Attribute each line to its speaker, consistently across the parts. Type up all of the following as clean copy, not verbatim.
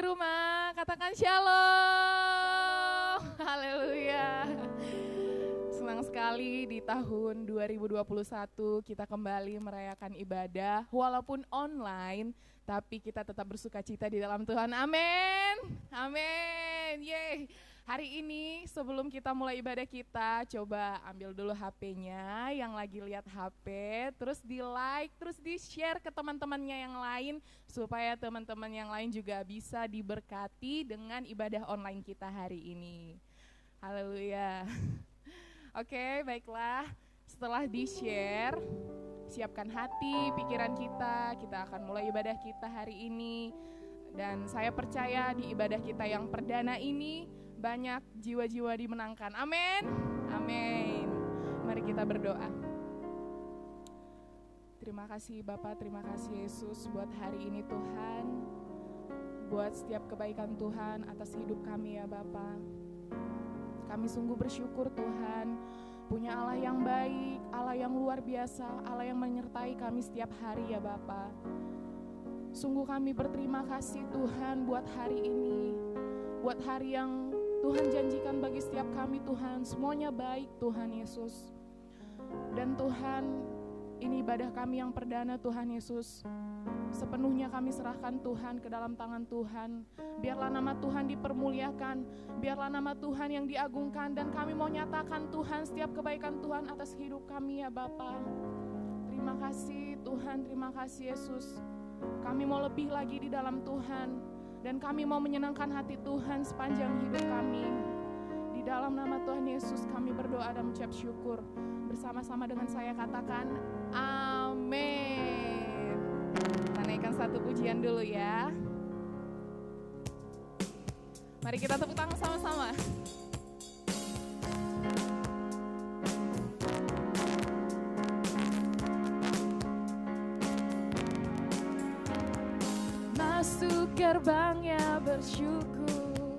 Speaker 1: rumah, katakan shalom. Haleluya. Senang sekali di tahun 2021 kita kembali merayakan ibadah walaupun online, tapi kita tetap bersuka cita di dalam Tuhan. Amin. Amin. Yeay. Hari ini sebelum kita mulai ibadah kita, coba ambil dulu HP-nya yang lagi lihat HP, terus di-like, terus di-share ke teman-temannya yang lain, supaya teman-teman yang lain juga bisa diberkati dengan ibadah online kita hari ini. Haleluya. Oke, baiklah. Setelah di-share, siapkan hati, pikiran kita akan mulai ibadah kita hari ini. Dan saya percaya di ibadah kita yang perdana ini, banyak jiwa-jiwa dimenangkan. Amin. Amin. Mari kita berdoa. Terima kasih Bapak, terima kasih Yesus buat hari ini Tuhan. Buat setiap kebaikan Tuhan atas hidup kami ya Bapak. Kami sungguh bersyukur Tuhan, punya Allah yang baik, Allah yang luar biasa, Allah yang menyertai kami setiap hari ya Bapak. Sungguh kami berterima kasih Tuhan buat hari ini, buat hari yang Tuhan janjikan bagi setiap kami Tuhan, semuanya baik Tuhan Yesus. Dan Tuhan, ini ibadah kami yang perdana Tuhan Yesus. Sepenuhnya kami serahkan Tuhan ke dalam tangan Tuhan. Biarlah nama Tuhan dipermuliakan, biarlah nama Tuhan yang diagungkan. Dan kami mau nyatakan Tuhan setiap kebaikan Tuhan atas hidup kami ya Bapa. Terima kasih Tuhan, terima kasih Yesus. Kami mau lebih lagi di dalam Tuhan. Dan kami mau menyenangkan hati Tuhan sepanjang hidup kami. Di dalam nama Tuhan Yesus kami berdoa dan mengucap syukur. Bersama-sama dengan saya katakan amin. Kita naikkan satu pujian dulu ya. Mari kita tepuk tangan sama-sama. Masuk gerbangnya bersyukur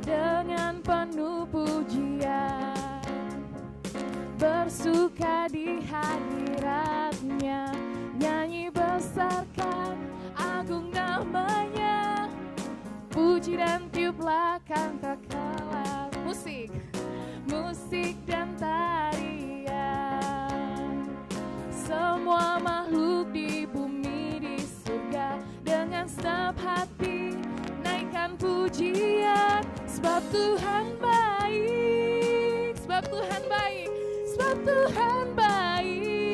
Speaker 1: dengan penuh pujian, bersuka di hadiratnya, nyanyi besarkan agung namanya, puji dan tiuplah kan tak kalah. Musik dan tarian, semua makhluk di bumi di surga, dengan segenap hati naikkan pujian, sebab Tuhan baik, sebab Tuhan baik, sebab Tuhan baik,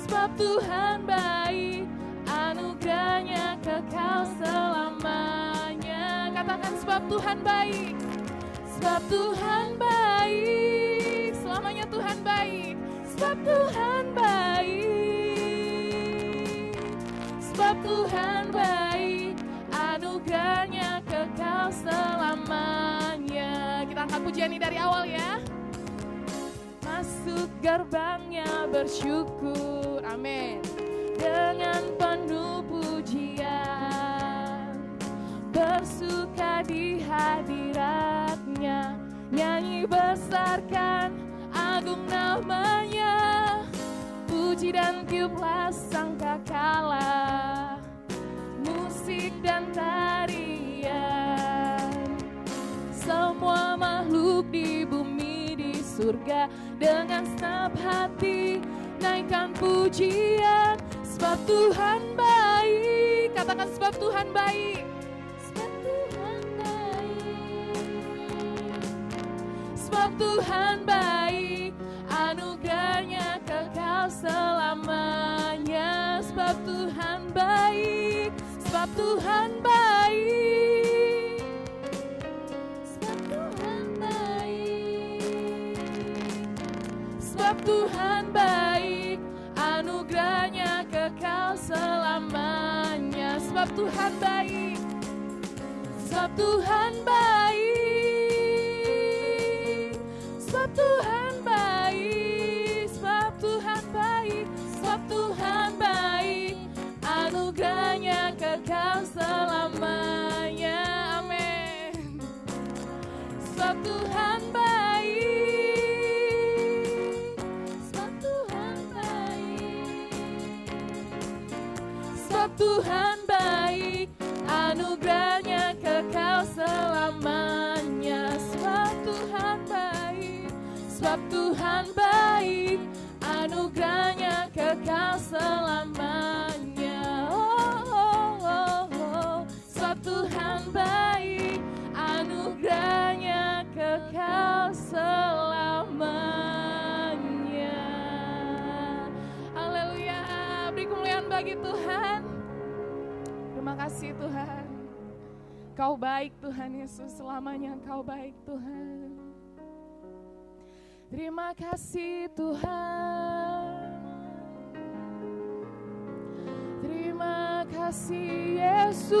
Speaker 1: sebab Tuhan baik, anugerahnya kekal selamanya. Katakan sebab Tuhan baik, sebab Tuhan baik, selamanya Tuhan baik, sebab Tuhan baik, sebab Tuhan baik, anugerahnya kekal selamanya. Kita angkat pujian ini dari awal ya. Masuk gerbangnya bersyukur, amin, dengan penuh pujian, bersuka di hadiratnya, nyanyi besarkan agung namanya, puji dan tiuplah sangkakala, musik dan tarian, semua makhluk di bumi di surga, dengan segenap hati naikkan pujian, sebab Tuhan baik. Katakan sebab Tuhan baik, sebab Tuhan baik, sebab Tuhan baik, anugerahnya kekal selamanya, sebab Tuhan baik, sebab Tuhan baik, sebab Tuhan baik, sebab Tuhan baik, anugerahnya kekal selamanya, sebab Tuhan baik, sebab Tuhan baik, sebab Tuhan baik, sebab Tuhan baik, sebab Tuhan baik, anugerahnya kekal selamanya. Amin. Sebab Tuhan baik, sebab Tuhan baik, sebab Tuhan baik, Terima kasih Tuhan. Kau baik Tuhan Yesus, selamanya Kau baik Tuhan. Terima kasih Tuhan. Terima kasih Yesus.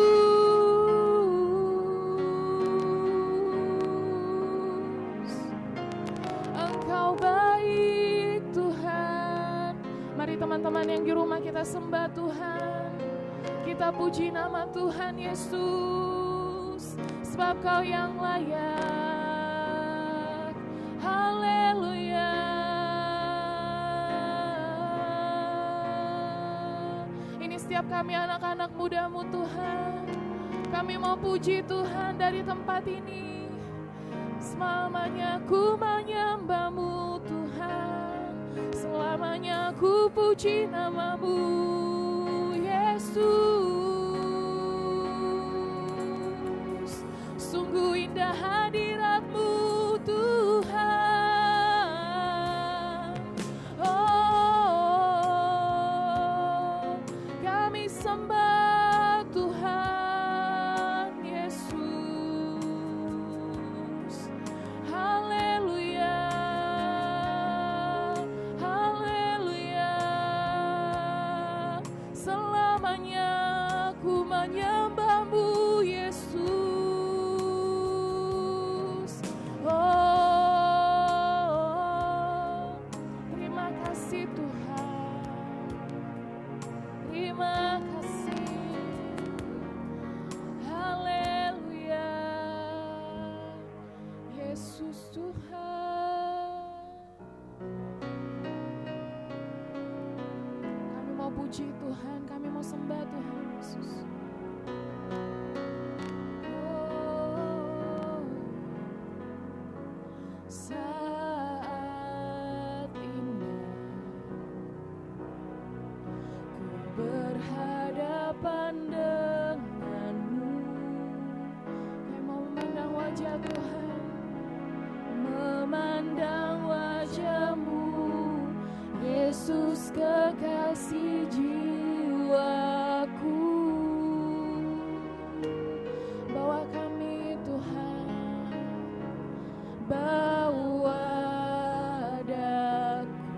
Speaker 1: Engkau baik Tuhan. Mari teman-teman yang di rumah kita sembah Tuhan. Kita puji nama Tuhan Yesus, sebab Kau yang layak. Haleluya. Ini setiap kami anak-anak muda-Mu Tuhan, kami mau puji Tuhan dari tempat ini. Selamanya ku menyembah-Mu Tuhan, selamanya ku puji nama-Mu Yesus. Sungguh indah hadirat-Mu Tuhan. Oh, kami sembah Tuhan Yesus. Haleluya. Haleluya. Selamanya ku menyembah-Mu Yesus. Oh, terima kasih Tuhan. Terima kasih. Haleluya. Yesus Tuhan. Kami mau puji Tuhan, kami mau sembah Tuhan Yesus. Saat ini ku berhadapan dengan-Mu. Kami mau memandang wajah Tuhan, memandang wajah-Mu Yesus, kekasih jiwaku. Bawa kami Tuhan, bawa daku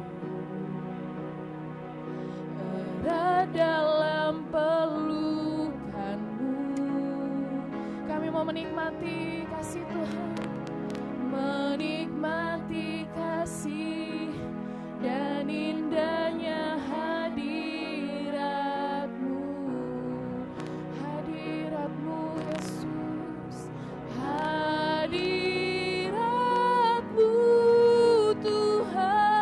Speaker 1: erat dalam pelukan-Mu. Kami mau menikmati kasih Tuhan, menikmati kasih dan indahnya hadirat-Mu. Hadirat-Mu Yesus, hadirat-Mu Tuhan.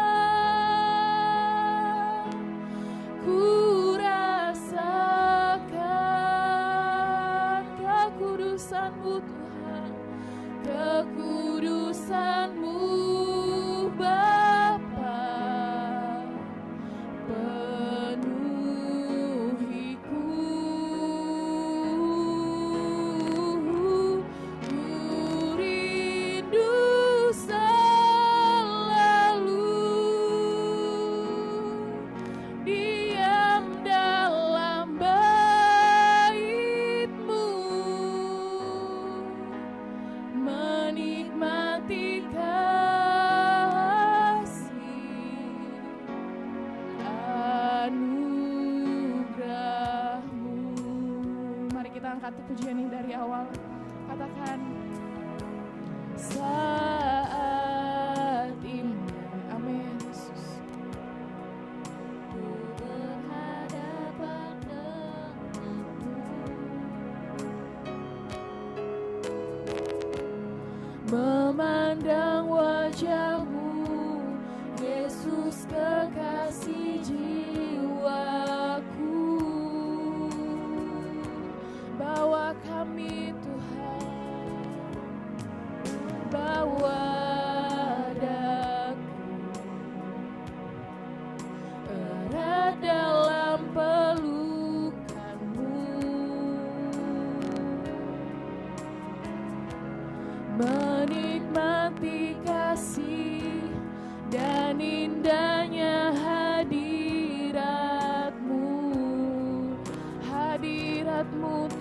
Speaker 1: Ku rasakan kekudusan-Mu Tuhan, kekudusan-Mu Bapa. Penuhiku, ku rindu selalu diam dalam bait-Mu, menikmati anugerah-Mu. Mari kita angkat pujian ini dari awal. Katakan, saat ini, amin Yesus. Ku berhadapan dengan-Mu, memandang wajah-Mu Yesus, kekasih jiwaku. Bawa kami Tuhan, bawa daku erat dalam pelukan-Mu. Menikmati kasih dan indahnya hadirat-Mu. Hadirat-Mu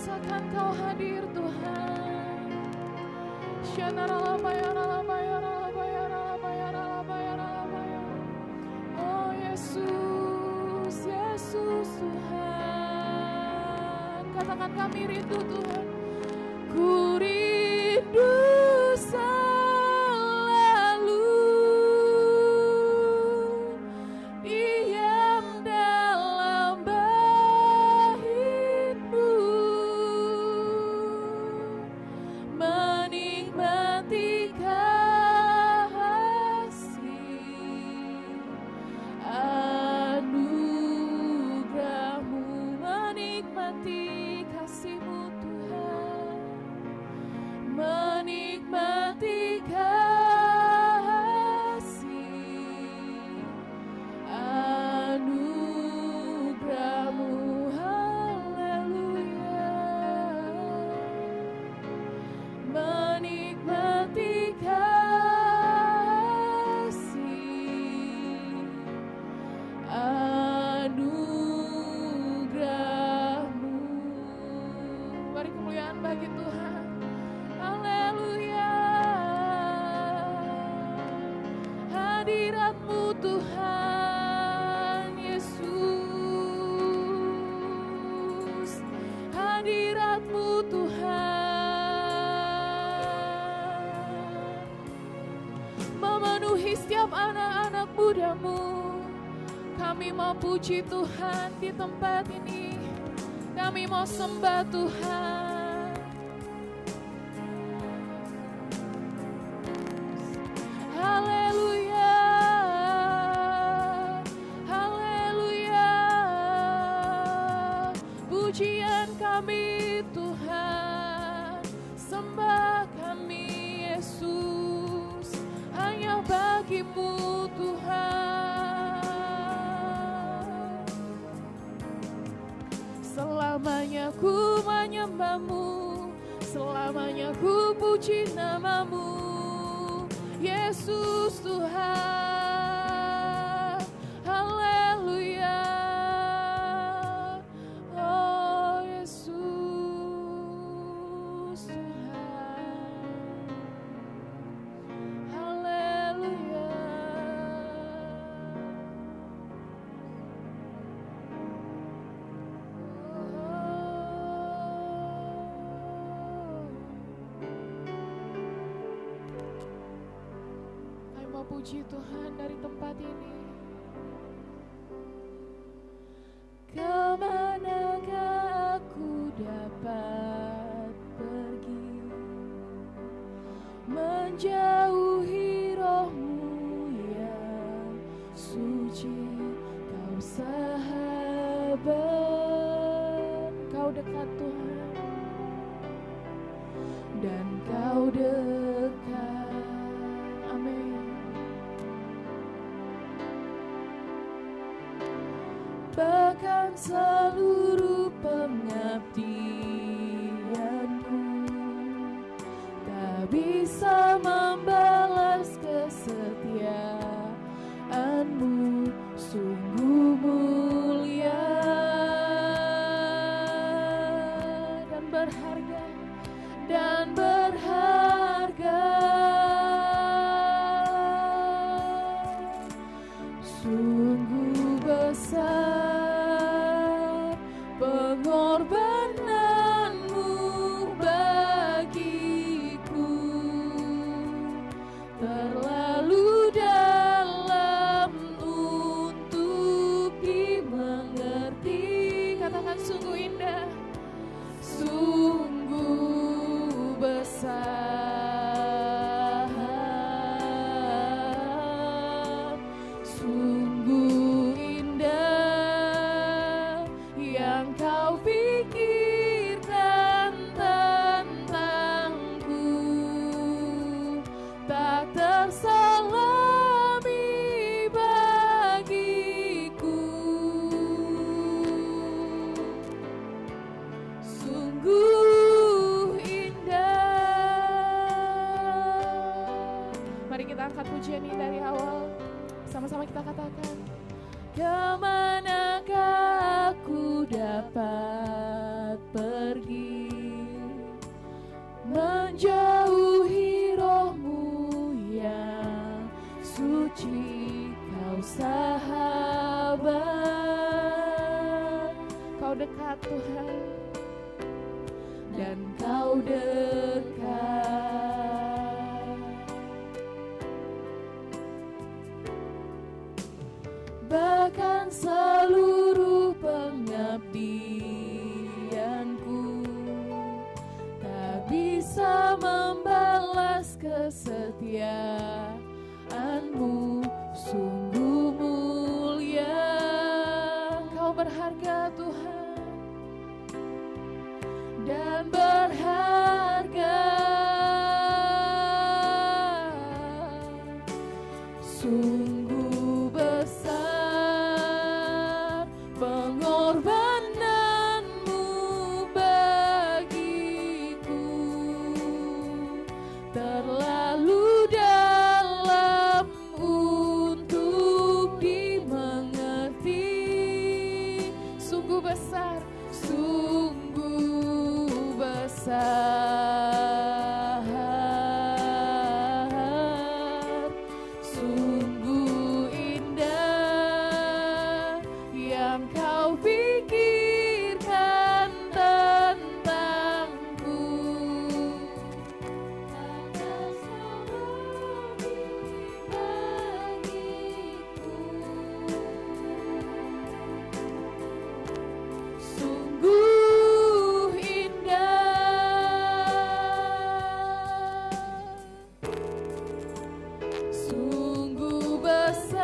Speaker 1: rasakan Kau hadir Tuhan. Oh Yesus, Yesus Tuhan. Katakan kami rindu Tuhan. Ku rindu selalu diam dalam bait-Mu, menikmati kasih anugerah-Mu, menikmati kasih-Mu Tuhan, menikmati kasih anugerah-Mu. Haleluya, menikmati kasih anugerah-Mu. Mari kemuliaan bagi Tuhan. Haleluya, hadirat-Mu Tuhan Yesus, hadirat-Mu Tuhan memenuhi setiap anak-anak muda-Mu. Kami mau puji Tuhan di tempat ini, kami mau sembah Tuhan. Haleluya, haleluya, pujian kami Tuhan, sembah kami Yesus, hanya bagi-Mu Tuhan. Selamanya ku menyembah-Mu, selamanya ku puji nama-Mu, Yesus Tuhan. Haleluya, oh Yesus Tuhan. Haleluya. Puji Tuhan dari tempat ini. Kemanakah aku dapat pergi, menjauhi Roh-Mu yang suci? Kau sahabat, Kau dekat Tuhan, dan Kau dekat. Amin. Bahkan seluruh pengabdianku tak bisa membalas kesetiaan-Mu, sungguh mulia dan berharga, dan berharga. Sungguh besar pengorbanan-Mu bagiku, terlalu dalam untuk dimengerti. Katakan sungguh indah, sungguh besar, sungguh indah yang Kau pikirkan tentangku, tak terselami bagiku. Sungguh indah. Mari kita angkat pujian ini dari awal. Sama-sama kita katakan. Kemanakah aku dapat pergi, menjauhi roh-Mu yang suci. Kau sahabat, Kau dekat Tuhan, dan Kau dekat. Bahkan seluruh pengabdianku tak bisa membalas kesetiaan-Mu. Sungguh mulia, Kau berharga Tuhan, dan berharga. Sungguh besar pengorbanan-Mu bagiku, terlalu dalam untuk dimengerti. Sungguh besar, sungguh besar, sungguh indah yang Kau pikirkan tentangku. Tak terselami bagiku. Sungguh indah, sungguh besar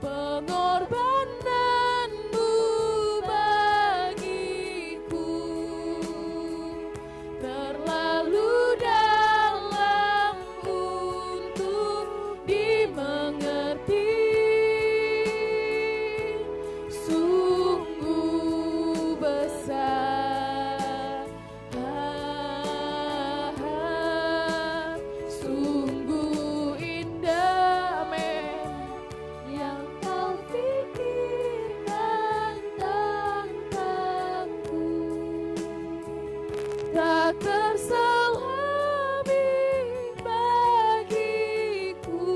Speaker 1: pengorbanan-Mu bagiku, terlalu dalam untuk dimengerti. Sungguh besar, sungguh indah, amin, yang Kau pikirkan tentangku. Tak terselami bagiku.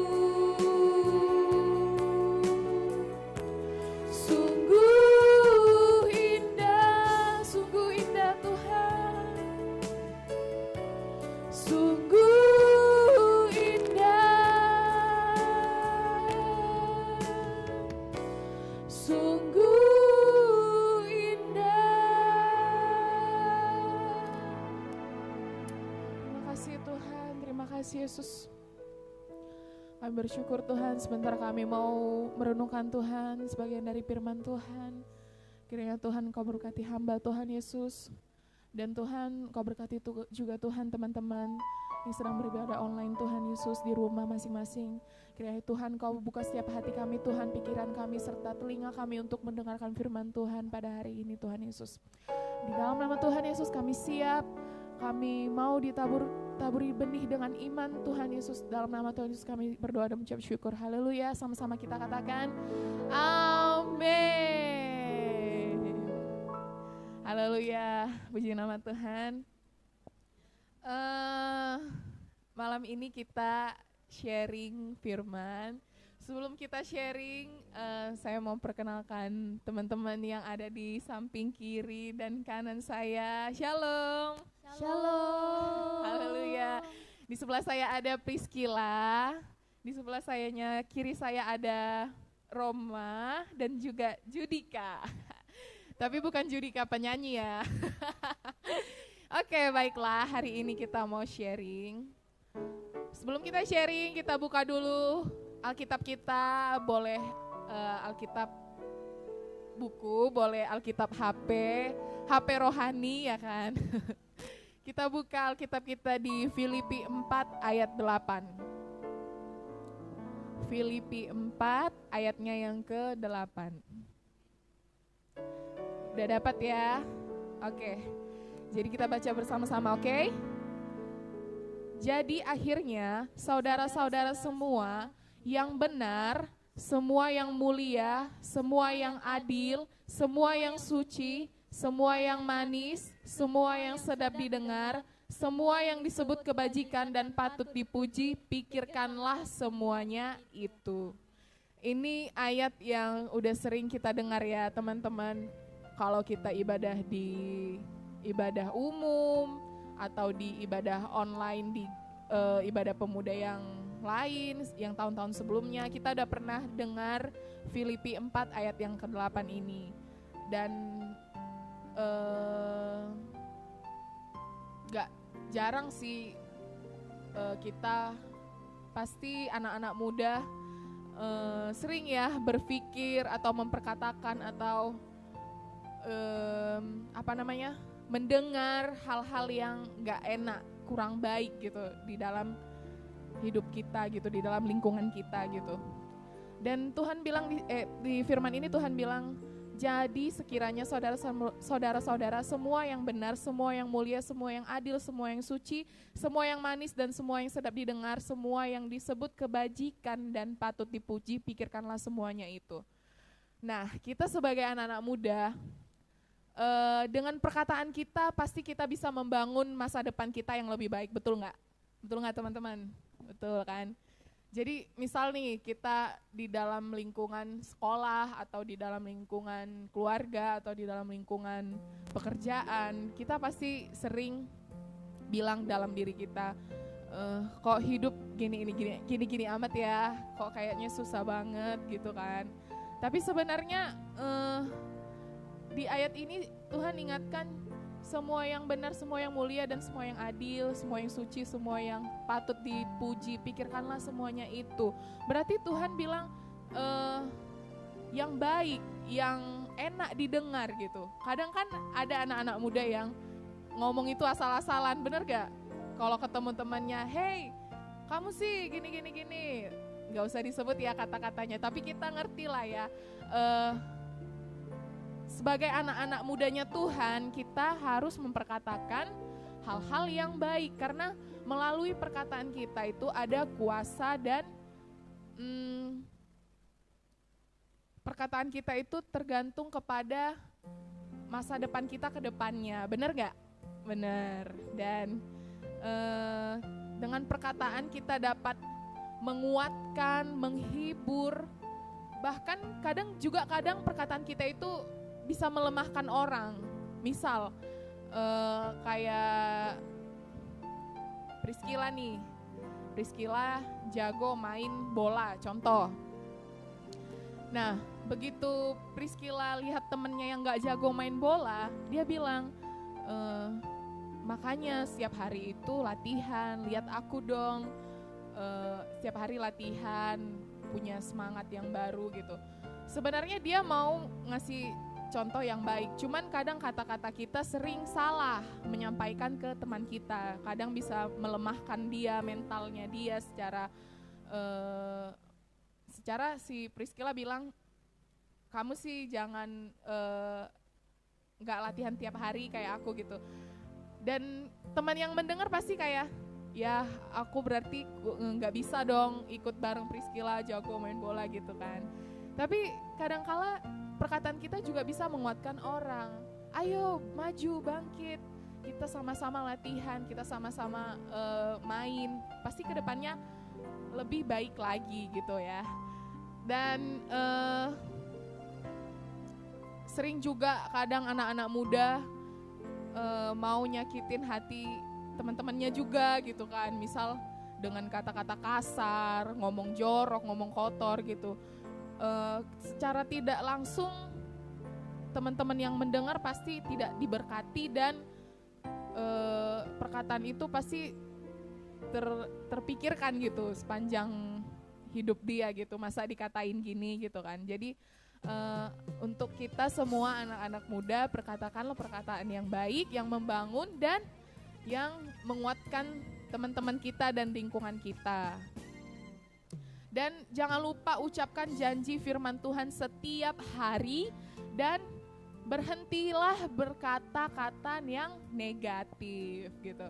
Speaker 1: Sungguh indah Tuhan, sungguh indah, sungguh indah. Terima kasih Tuhan, terima kasih Yesus. Kami bersyukur Tuhan, sebentar kami mau merenungkan Tuhan sebagian dari firman Tuhan. Kiranya Tuhan Kau berkati hamba Tuhan Yesus. Dan Tuhan Kau berkati juga Tuhan teman-teman yang sedang beribadah online Tuhan Yesus di rumah masing-masing. Kiranya Tuhan Kau buka setiap hati kami Tuhan, pikiran kami serta telinga kami untuk mendengarkan firman Tuhan pada hari ini Tuhan Yesus. Di dalam nama Tuhan Yesus kami siap, kami mau ditaburi benih dengan iman Tuhan Yesus. Dalam nama Tuhan Yesus kami berdoa dan mengucap syukur. Haleluya, sama-sama kita katakan amin. Haleluya, puji nama Tuhan. Malam ini kita sharing firman. Sebelum kita sharing, saya mau perkenalkan teman-teman yang ada di samping kiri dan kanan saya. Shalom. Shalom. Haleluya. Di sebelah saya ada Priscilla. Di sebelah kiri saya ada Roma dan juga Judika. Tapi bukan Judika penyanyi ya. Oke, baiklah, hari ini kita mau sharing. Sebelum kita sharing, kita buka dulu Alkitab kita. Boleh Alkitab buku, boleh Alkitab HP rohani ya kan. Kita buka Alkitab kita di Filipi 4 ayat 8. Filipi 4 ayatnya yang ke-8. Udah dapat ya? Oke. Jadi kita baca bersama-sama, oke? Jadi akhirnya saudara-saudara semua yang benar, semua yang mulia, semua yang adil, semua yang suci, semua yang manis, semua yang sedap didengar, semua yang disebut kebajikan dan patut dipuji, pikirkanlah semuanya itu. Ini ayat yang udah sering kita dengar ya teman-teman. Kalau kita ibadah di ibadah umum atau di ibadah online di ibadah pemuda yang lain, yang tahun-tahun sebelumnya, kita udah pernah dengar Filipi 4 ayat yang ke-8 ini. Dan gak jarang sih kita pasti anak-anak muda sering ya berpikir atau memperkatakan atau mendengar hal-hal yang gak enak, kurang baik gitu di dalam hidup kita gitu, di dalam lingkungan kita gitu. Dan Tuhan bilang di firman ini Tuhan bilang, jadi sekiranya saudara-saudara semua yang benar, semua yang mulia, semua yang adil, semua yang suci, semua yang manis dan semua yang sedap didengar, semua yang disebut kebajikan dan patut dipuji, pikirkanlah semuanya itu. Nah, kita sebagai anak-anak muda, dengan perkataan kita pasti kita bisa membangun masa depan kita yang lebih baik, betul nggak? Betul nggak teman-teman? Betul kan? Jadi misal nih kita di dalam lingkungan sekolah atau di dalam lingkungan keluarga atau di dalam lingkungan pekerjaan, kita pasti sering bilang dalam diri kita, kok hidup gini amat ya, kok kayaknya susah banget gitu kan. Tapi sebenarnya di ayat ini Tuhan ingatkan, semua yang benar, semua yang mulia dan semua yang adil, semua yang suci, semua yang patut dipuji, pikirkanlah semuanya itu. Berarti Tuhan bilang yang baik, yang enak didengar gitu. Kadang kan ada anak-anak muda yang ngomong itu asal-asalan, bener gak? Kalau ketemu temannya, hey kamu sih gini, gak usah disebut ya kata-katanya, tapi kita ngerti lah ya. Sebagai anak-anak mudanya Tuhan, kita harus memperkatakan hal-hal yang baik, karena melalui perkataan kita itu ada kuasa dan perkataan kita itu tergantung kepada masa depan kita ke depannya, benar gak? Benar. Dan dengan perkataan kita dapat menguatkan, menghibur, bahkan kadang perkataan kita itu bisa melemahkan orang. Misal kayak Priscilla jago main bola, contoh. Nah, begitu Priscilla lihat temennya yang gak jago main bola, dia bilang, makanya setiap hari itu latihan, lihat aku dong, setiap hari latihan, punya semangat yang baru gitu. Sebenarnya dia mau ngasih contoh yang baik, cuman kadang kata-kata kita sering salah menyampaikan ke teman kita, kadang bisa melemahkan dia, mentalnya dia secara si Priscilla bilang, kamu sih jangan gak latihan tiap hari kayak aku gitu. Dan teman yang mendengar pasti kayak, ya aku berarti gak bisa dong ikut bareng Priscilla jago main bola gitu kan. Tapi kadangkala perkataan kita juga bisa menguatkan orang. Ayo maju, bangkit, kita sama-sama latihan, kita sama-sama main, pasti kedepannya lebih baik lagi gitu ya. Dan sering juga kadang anak-anak muda mau nyakitin hati teman-temannya juga gitu kan. Misal dengan kata-kata kasar, ngomong jorok, ngomong kotor gitu. Secara tidak langsung teman-teman yang mendengar pasti tidak diberkati, dan perkataan itu pasti terpikirkan gitu sepanjang hidup dia gitu, masa dikatain gini gitu kan. Jadi untuk kita semua anak-anak muda, perkatakanlah perkataan yang baik, yang membangun dan yang menguatkan teman-teman kita dan lingkungan kita. Dan jangan lupa ucapkan janji firman Tuhan setiap hari, dan berhentilah berkata-kata yang negatif gitu.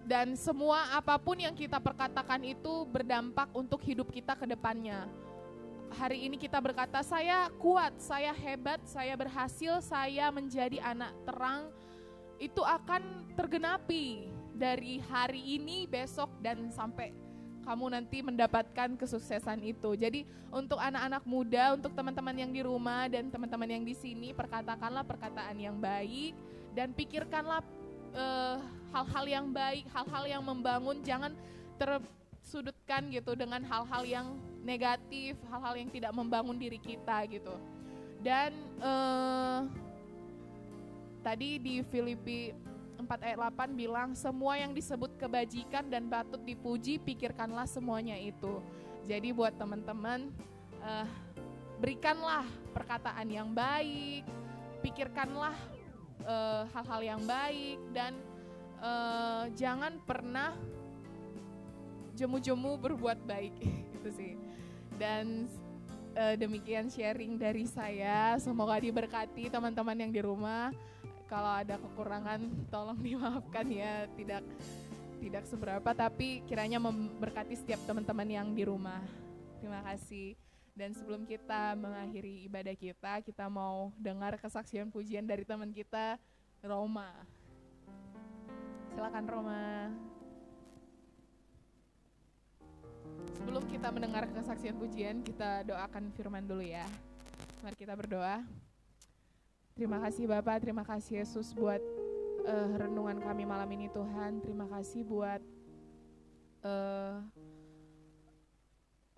Speaker 1: Dan semua apapun yang kita perkatakan itu berdampak untuk hidup kita ke depannya. hari ini kita berkata, saya kuat, saya hebat, saya berhasil, saya menjadi anak terang, itu akan tergenapi dari hari ini, besok, dan sampai kamu nanti mendapatkan kesuksesan itu. Jadi untuk anak-anak muda, untuk teman-teman yang di rumah dan teman-teman yang di sini, perkatakanlah perkataan yang baik dan pikirkanlah hal-hal yang baik, hal-hal yang membangun, jangan tersudutkan gitu dengan hal-hal yang negatif, hal-hal yang tidak membangun diri kita gitu. Dan tadi di Filipi 4 ayat 8 bilang, semua yang disebut kebajikan dan patut dipuji, pikirkanlah semuanya itu. Jadi buat teman-teman, berikanlah perkataan yang baik, pikirkanlah hal-hal yang baik, dan jangan pernah jemu-jemu berbuat baik. Itu sih. Dan demikian sharing dari saya, semoga diberkati teman-teman yang di rumah. Kalau ada kekurangan tolong dimaafkan ya, tidak seberapa, tapi kiranya memberkati setiap teman-teman yang di rumah. Terima kasih. Dan sebelum kita mengakhiri ibadah kita mau dengar kesaksian pujian dari teman kita, Roma. Silakan Roma. Sebelum kita mendengar kesaksian pujian, kita doakan firman dulu ya. Mari kita berdoa. Terima kasih Bapak, terima kasih Yesus buat renungan kami malam ini Tuhan. Terima kasih buat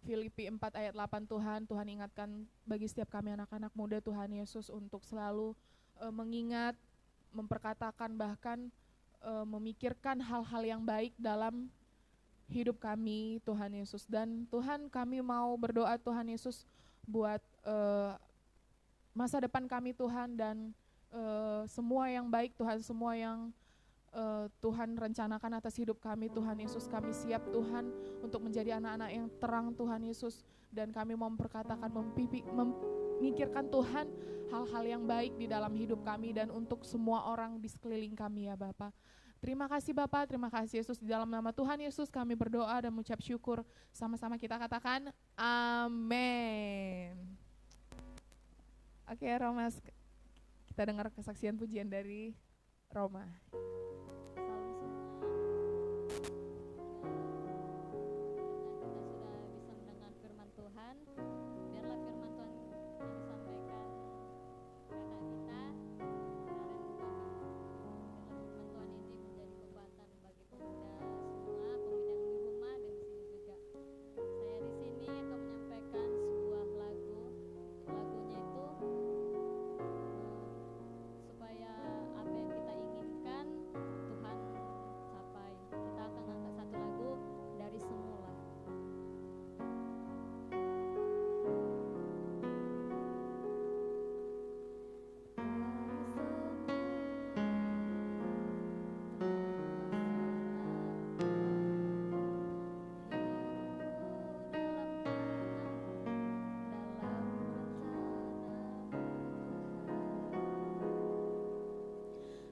Speaker 1: Filipi 4 ayat 8 Tuhan. Tuhan ingatkan bagi setiap kami anak-anak muda Tuhan Yesus untuk selalu mengingat, memperkatakan, bahkan memikirkan hal-hal yang baik dalam hidup kami Tuhan Yesus. Dan Tuhan, kami mau berdoa Tuhan Yesus buat masa depan kami Tuhan, dan semua yang baik Tuhan, semua yang Tuhan rencanakan atas hidup kami Tuhan Yesus. Kami siap Tuhan untuk menjadi anak-anak yang terang Tuhan Yesus, dan kami mau memperkatakan, memikirkan Tuhan hal-hal yang baik di dalam hidup kami dan untuk semua orang di sekeliling kami ya Bapak. Terima kasih Bapak, terima kasih Yesus. Di dalam nama Tuhan Yesus kami berdoa dan mengucap syukur. Sama-sama kita katakan amin. Oke Roma, kita dengar kesaksian pujian dari Roma.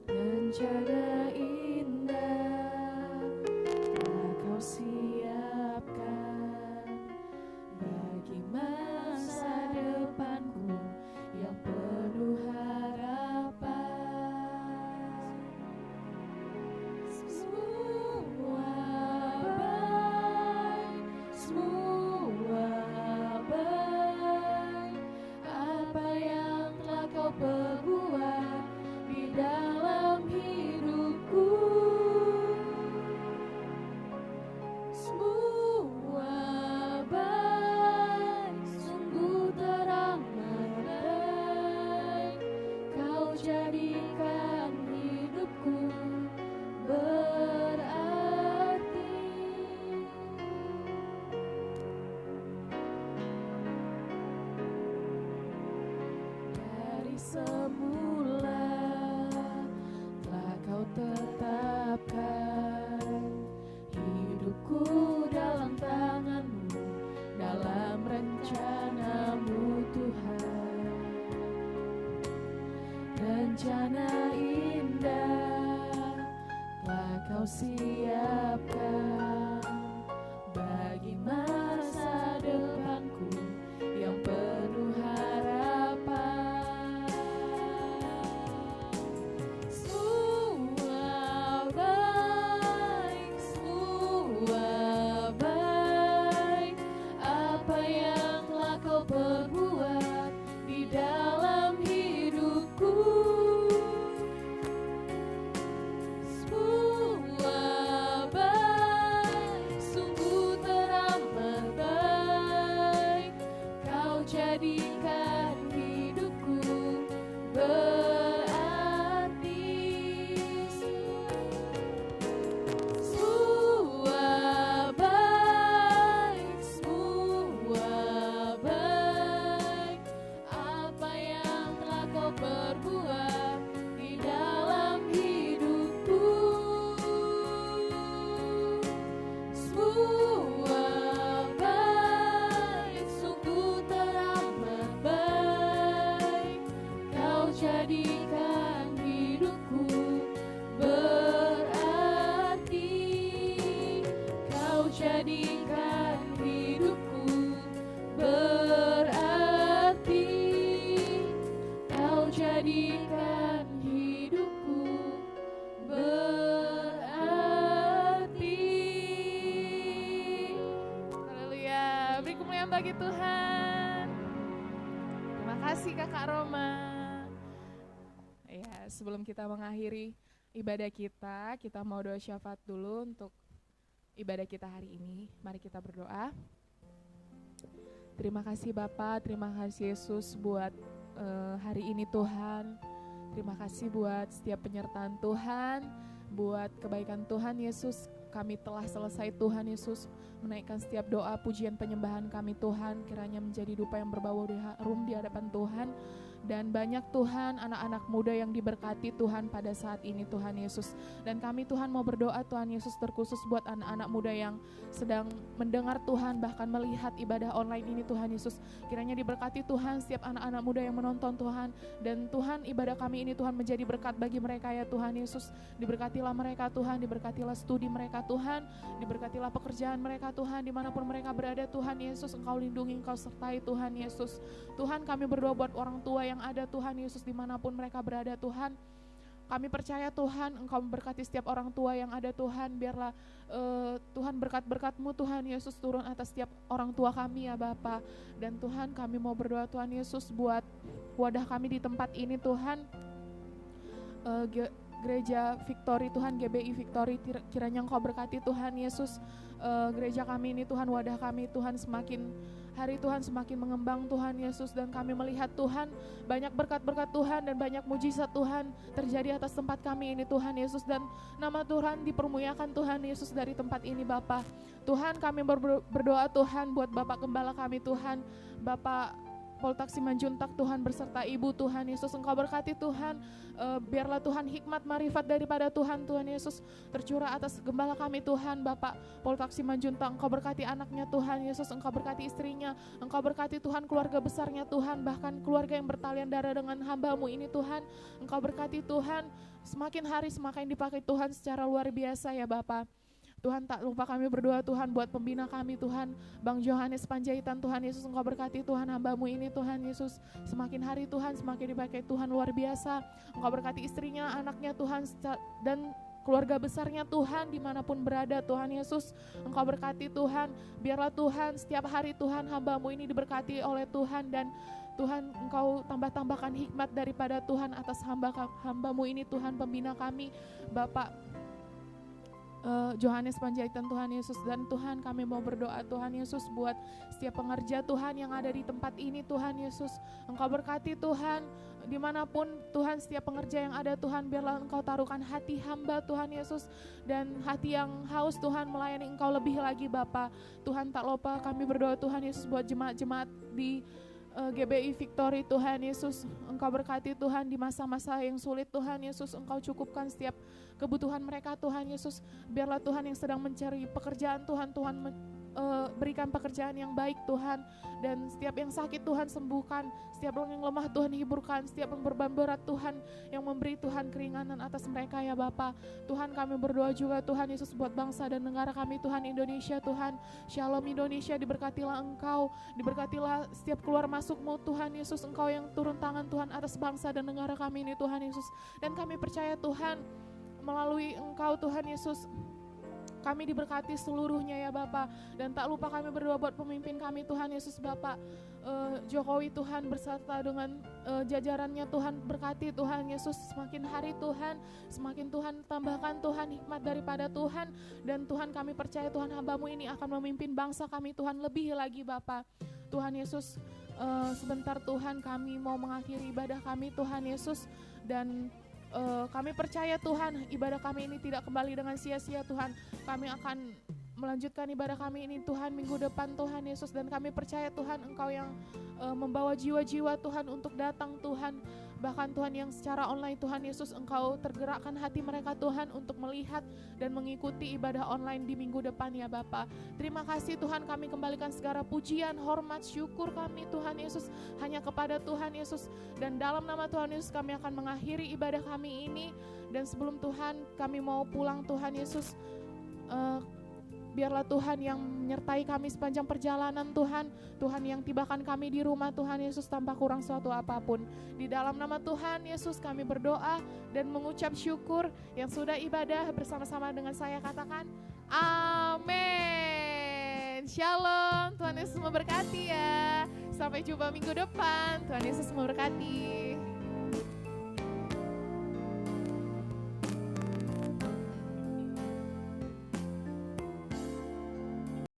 Speaker 1: Rencana indah telah kau siapkan bagi masa depanku yang penuh harapan. Semua baik, apa yang telah kau perbuat di dalam hidupku. Semua baik, sungguh teramat baik. Kau jadikan hidupku berarti. Dari semula Kau tetapkan hidupku dalam tangan-Mu, dalam rencana-Mu Tuhan. Rencana indah telah Kau siapkan bagi masa depanku yang berbuat di dalam hidupku. Semua baik, sungguh teramat baik. Kau jadikan hidupku berarti. Kau jadikan hidupku berarti. Kau jadikan hidupku berarti. Haleluya. Beri kemuliaan bagi Tuhan. Terima kasih Kakak Roma. Ya, sebelum kita mengakhiri ibadah kita mau doa syafaat dulu untuk ibadah kita hari ini. Mari kita berdoa. Terima kasih Bapa, terima kasih Yesus buat hari ini Tuhan. Terima kasih buat setiap penyertaan Tuhan, buat kebaikan Tuhan Yesus. Kami telah selesai Tuhan Yesus menaikkan setiap doa, pujian, penyembahan kami Tuhan. Kiranya menjadi dupa yang berbau harum di hadapan Tuhan. Dan banyak Tuhan anak-anak muda yang diberkati Tuhan pada saat ini Tuhan Yesus. Dan kami Tuhan mau berdoa Tuhan Yesus terkhusus buat anak-anak muda yang sedang mendengar Tuhan, bahkan melihat ibadah online ini Tuhan Yesus. Kiranya diberkati Tuhan setiap anak-anak muda yang menonton Tuhan. Dan Tuhan ibadah kami ini Tuhan menjadi berkat bagi mereka ya Tuhan Yesus. Diberkatilah mereka Tuhan, diberkatilah studi mereka Tuhan, diberkatilah pekerjaan mereka Tuhan, dimanapun mereka berada Tuhan Yesus. Engkau lindungi, Engkau sertai Tuhan Yesus. Tuhan kami berdoa buat orang tua yang ada Tuhan Yesus dimanapun mereka berada Tuhan. Kami percaya Tuhan Engkau memberkati setiap orang tua yang ada Tuhan. Biarlah Tuhan berkat-berkat-Mu Tuhan Yesus turun atas setiap orang tua kami ya Bapa. Dan Tuhan kami mau berdoa Tuhan Yesus buat wadah kami di tempat ini Tuhan. Gereja Victory Tuhan, GBI Victory, kiranya Engkau berkati Tuhan Yesus. Gereja kami ini Tuhan, wadah kami Tuhan semakin hari Tuhan semakin mengembang Tuhan Yesus. Dan kami melihat Tuhan banyak berkat-berkat Tuhan dan banyak mujizat Tuhan terjadi atas tempat kami ini Tuhan Yesus. Dan nama Tuhan dipermuliakan Tuhan Yesus dari tempat ini Bapa. Tuhan kami berdoa Tuhan buat Bapak Gembala kami Tuhan, Bapak Poltak Simanjuntak Tuhan beserta Ibu Tuhan Yesus. Engkau berkati Tuhan, biarlah Tuhan hikmat marifat daripada Tuhan Yesus tercurah atas gembala kami Tuhan, Bapak Poltak Simanjuntak. Engkau berkati anaknya Tuhan Yesus, Engkau berkati istrinya, Engkau berkati Tuhan keluarga besarnya Tuhan, bahkan keluarga yang bertalian darah dengan hamba-Mu ini Tuhan. Engkau berkati Tuhan, semakin hari semakin dipakai Tuhan secara luar biasa ya Bapak. Tuhan tak lupa kami berdoa Tuhan buat pembina kami Tuhan, Bang Johannes Panjaitan Tuhan Yesus. Engkau berkati Tuhan hamba-Mu ini Tuhan Yesus. Semakin hari Tuhan semakin dipakai Tuhan luar biasa. Engkau berkati istrinya, anaknya Tuhan dan keluarga besarnya Tuhan dimanapun berada Tuhan Yesus. Engkau berkati Tuhan, biarlah Tuhan setiap hari Tuhan hamba-Mu ini diberkati oleh Tuhan. Dan Tuhan Engkau tambah-tambahkan hikmat daripada Tuhan atas hamba-Mu ini Tuhan, pembina kami Bapak Johannes Panjaitan Tuhan Yesus. Dan Tuhan kami mau berdoa Tuhan Yesus buat setiap pengerja Tuhan yang ada di tempat ini Tuhan Yesus. Engkau berkati Tuhan dimanapun Tuhan setiap pengerja yang ada Tuhan, biarlah Engkau taruhkan hati hamba Tuhan Yesus dan hati yang haus Tuhan melayani Engkau lebih lagi Bapa. Tuhan tak lupa kami berdoa Tuhan Yesus buat jemaat-jemaat di GBI Victory Tuhan Yesus. Engkau berkati Tuhan di masa-masa yang sulit Tuhan Yesus. Engkau cukupkan setiap kebutuhan mereka Tuhan Yesus. Biarlah Tuhan yang sedang mencari pekerjaan Tuhan berikan pekerjaan yang baik Tuhan. Dan setiap yang sakit Tuhan sembuhkan, setiap yang lemah Tuhan hiburkan, setiap yang beban berat Tuhan yang memberi Tuhan keringanan atas mereka ya Bapa. Tuhan kami berdoa juga Tuhan Yesus buat bangsa dan negara kami Tuhan Indonesia Tuhan. Shalom Indonesia, diberkatilah Engkau, diberkatilah setiap keluar masuk-Mu Tuhan Yesus. Engkau yang turun tangan Tuhan atas bangsa dan negara kami ini Tuhan Yesus. Dan kami percaya Tuhan melalui Engkau Tuhan Yesus kami diberkati seluruhnya ya Bapa. Dan tak lupa kami berdoa buat pemimpin kami Tuhan Yesus Bapak Jokowi Tuhan beserta dengan jajarannya Tuhan, berkati Tuhan Yesus semakin hari Tuhan, semakin Tuhan tambahkan Tuhan hikmat daripada Tuhan. Dan Tuhan kami percaya Tuhan hamba-Mu ini akan memimpin bangsa kami Tuhan lebih lagi Bapa. Tuhan Yesus sebentar Tuhan kami mau mengakhiri ibadah kami Tuhan Yesus. Dan kami percaya Tuhan ibadah kami ini tidak kembali dengan sia-sia Tuhan. Kami akan melanjutkan ibadah kami ini Tuhan minggu depan Tuhan Yesus. Dan kami percaya Tuhan Engkau yang membawa jiwa-jiwa Tuhan untuk datang Tuhan
Speaker 2: bahkan Tuhan yang secara online Tuhan Yesus Engkau tergerakkan hati mereka Tuhan untuk melihat dan mengikuti ibadah online di minggu depan ya Bapa. Terima kasih Tuhan, kami kembalikan segala pujian, hormat, syukur kami Tuhan Yesus hanya kepada Tuhan Yesus. Dan dalam nama Tuhan Yesus kami akan mengakhiri ibadah kami ini. Dan sebelum Tuhan kami mau pulang Tuhan Yesus, biarlah Tuhan yang menyertai kami sepanjang perjalanan Tuhan. Tuhan yang tibakan kami di rumah Tuhan Yesus tanpa kurang suatu apapun. Di dalam nama Tuhan Yesus kami berdoa dan mengucap syukur. Yang sudah ibadah bersama-sama dengan saya katakan amin. Shalom, Tuhan Yesus memberkati ya. Sampai jumpa minggu depan, Tuhan Yesus memberkati.